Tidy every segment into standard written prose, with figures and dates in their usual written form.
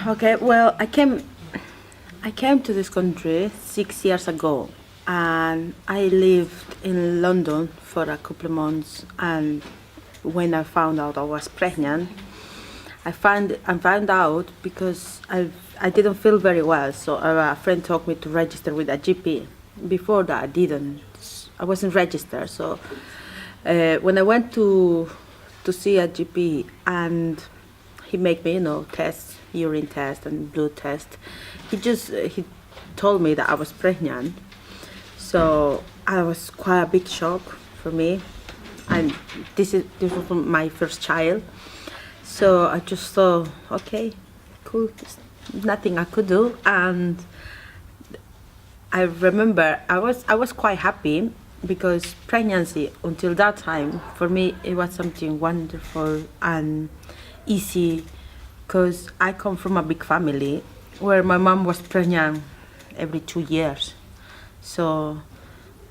Okay, well, I came to this country 6 years ago, and I lived in London for a couple of months. And when I found out I was pregnant, I found out because I didn't feel very well. So a friend told me to register with a GP. Before that, I didn't. I wasn't registered. So when I went to see a GP, and he made me, test, urine test and blood test. He told me that I was pregnant. So I was quite a big shock for me, and this was my first child. So I just thought, okay, cool, there's nothing I could do. And I remember I was quite happy because pregnancy until that time for me it was something wonderful and easy, because I come from a big family where my mom was pregnant every 2 years. So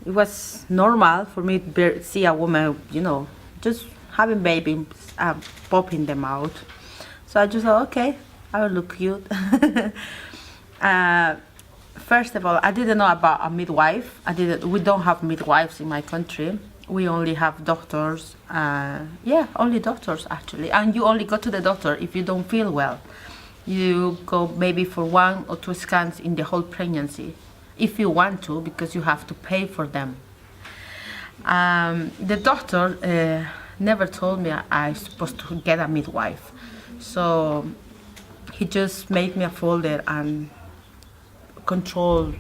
it was normal for me to see a woman, just having babies, popping them out. So I just thought, okay, I will look cute. uh, First of all, I didn't know about a midwife. We don't have midwives in my country. We only have doctors. Yeah, only doctors actually. And you only go to the doctor if you don't feel well. You go maybe for 1 or 2 scans in the whole pregnancy, if you want to, because you have to pay for them. The doctor never told me I was supposed to get a midwife. So he just made me a folder and control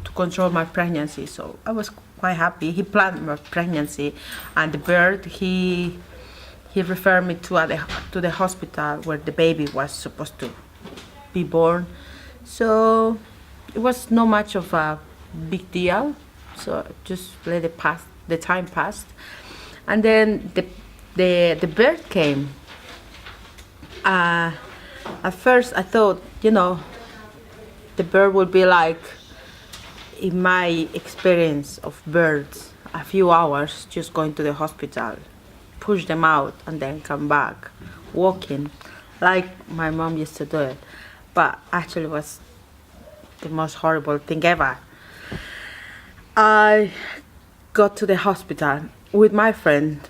my pregnancy. So I was quite happy. He planned my pregnancy, and the birth he referred me to the hospital where the baby was supposed to be born. So it was not much of a big deal. So just let it pass. The time passed, and then the birth came. At first I thought, the birth would be like in my experience of births, a few hours just going to the hospital, push them out and then come back walking like my mom used to do it. But actually it was the most horrible thing ever. I got to the hospital with my friend,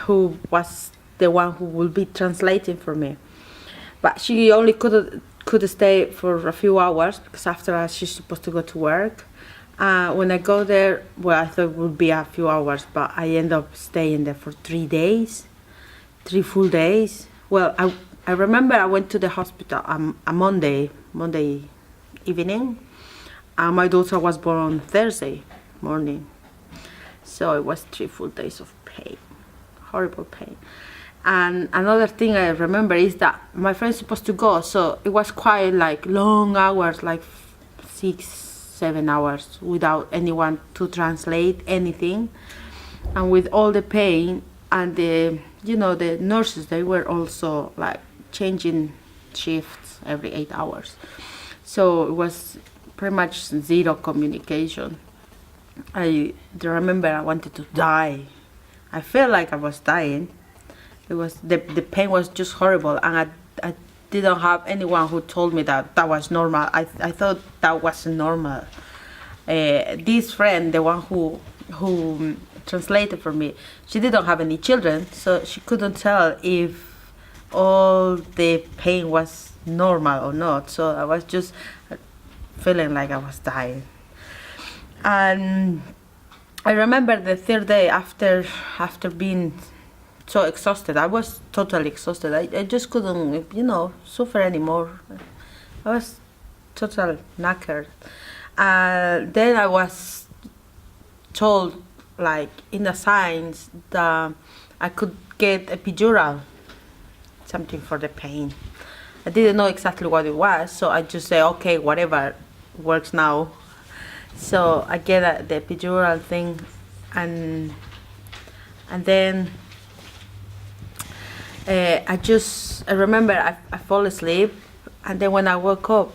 who was the one who will be translating for me, but she only could stay for a few hours because after that she's supposed to go to work. When I go there, well, I thought it would be a few hours, but I end up staying there for 3 days, 3 full days. Well, I remember I went to the hospital a Monday evening, and my daughter was born on Thursday morning. So it was 3 full days of pain, horrible pain. And another thing I remember is that my friend's supposed to go, so it was quite like long hours, like 6-7 hours without anyone to translate anything, and with all the pain. And the nurses, they were also like changing shifts every 8 hours, so it was pretty much zero communication. I remember I wanted to die. I felt like I was dying. It was the pain was just horrible, and I didn't have anyone who told me that was normal. I thought that wasn't normal. This friend, the one who translated for me, she didn't have any children, so she couldn't tell if all the pain was normal or not. So I was just feeling like I was dying. And I remember the third day, after being so exhausted, I was totally exhausted. I just couldn't, suffer anymore. I was totally knackered. Then I was told, like in the signs, that I could get epidural, something for the pain. I didn't know exactly what it was, so I just say, okay, whatever works now. So I get the epidural thing, and then I remember I fall asleep, and then when I woke up,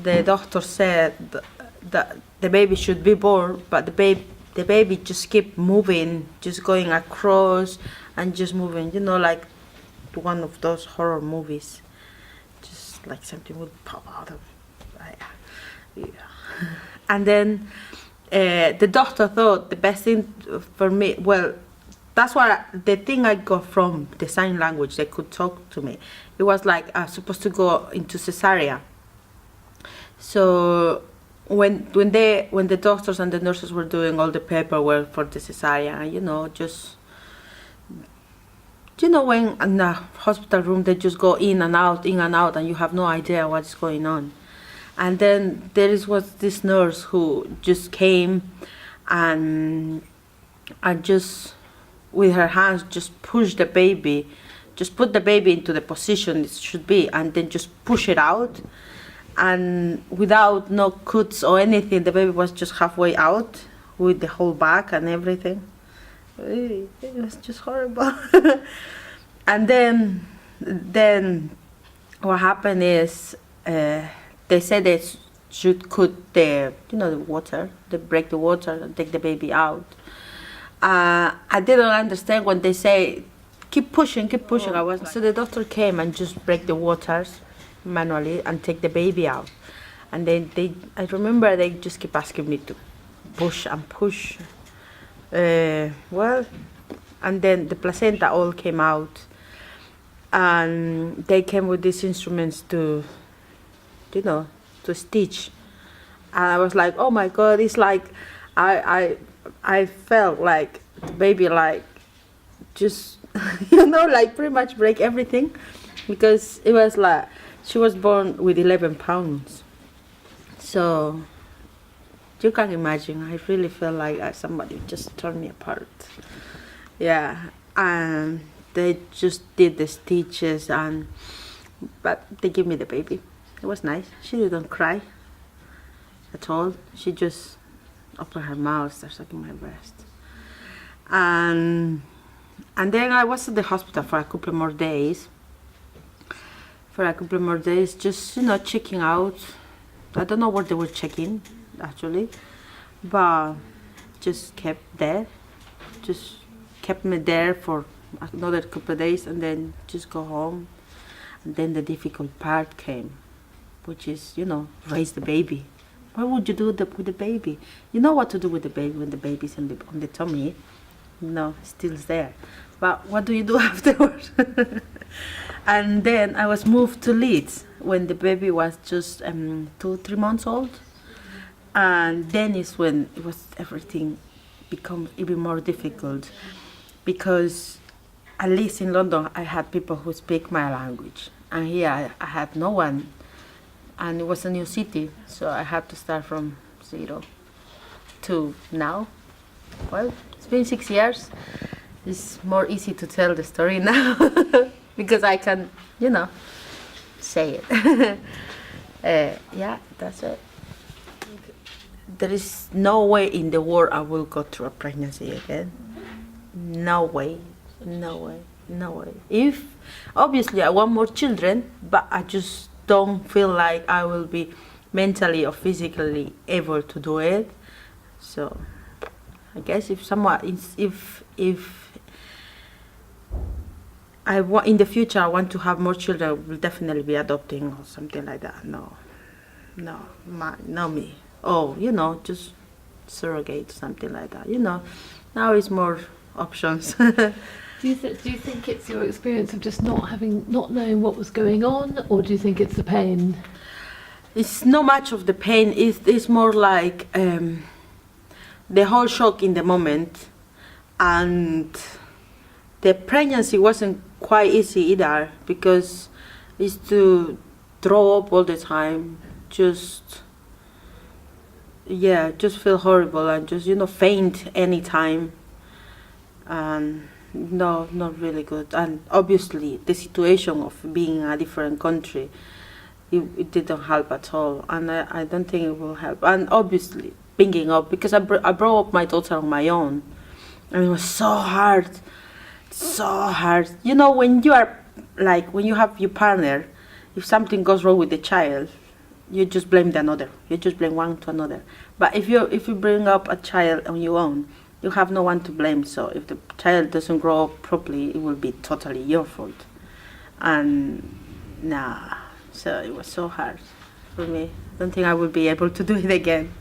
the doctor said that the baby should be born, but the baby just kept moving, just going across and just moving, like one of those horror movies. Just just like something would pop out of. Yeah. And then the doctor thought the best thing for me, well, that's what the thing I got from the sign language. They could talk to me. It was like I was supposed to go into cesarean. So when the doctors and the nurses were doing all the paperwork for the cesarean, when in the hospital room they just go in and out, and you have no idea what's going on. And then was this nurse who just came and just with her hands just push the baby, just put the baby into the position it should be, and then just push it out. And without no cuts or anything, the baby was just halfway out with the whole back and everything. It was just horrible. And then what happened is they said they should cut the water. They break the water and take the baby out. I didn't understand when they say keep pushing. So the doctor came and just break the waters manually and take the baby out. And then I remember they just keep asking me to push and push. And then the placenta all came out, and they came with these instruments to stitch. And I was like, oh my God, it's like I felt like the baby like just like pretty much break everything, because it was like she was born with 11 pounds. So you can imagine, I really felt like somebody just tore me apart. Yeah, and they just did the stitches, but they gave me the baby. It was nice. She didn't cry at all. She just opened her mouth, started sucking my breast. And then I was at the hospital for a couple more days. Just checking out. I don't know what they were checking actually, but just kept me there for another couple of days, and then just go home. And then the difficult part came, which is raise the baby. What would you do with the baby? You know what to do with the baby when the baby's on the tummy. Still there. But what do you do afterwards? And then I was moved to Leeds when the baby was just 2-3 months old. And then is when everything becomes even more difficult, because at least in London I had people who speak my language, and here I had no one, and it was a new city, so I had to start from zero to now. Well, it's been 6 years. It's more easy to tell the story now because I can, say it. Yeah, that's it. There is no way in the world I will go through a pregnancy again. No way. If, obviously, I want more children, but I just don't feel like I will be mentally or physically able to do it. So I guess if in the future I want to have more children, I will definitely be adopting or something like that. No, not me. Oh, just surrogate, something like that. Now it's more options. Do you think it's your experience of just not knowing what was going on, or do you think it's the pain? It's not much of the pain. It's more like the whole shock in the moment, and the pregnancy wasn't quite easy either, because it's to throw up all the time, just feel horrible and just faint anytime, and no, not really good. And obviously the situation of being in a different country, it didn't help at all, and I don't think it will help. And obviously bringing up, because I brought up my daughter on my own, and it was so hard. When you are when you have your partner, if something goes wrong with the child, you just blame the another. You just blame one to another. But if you bring up a child on your own, you have no one to blame. So if the child doesn't grow up properly, it will be totally your fault. And So it was so hard for me. I don't think I would be able to do it again.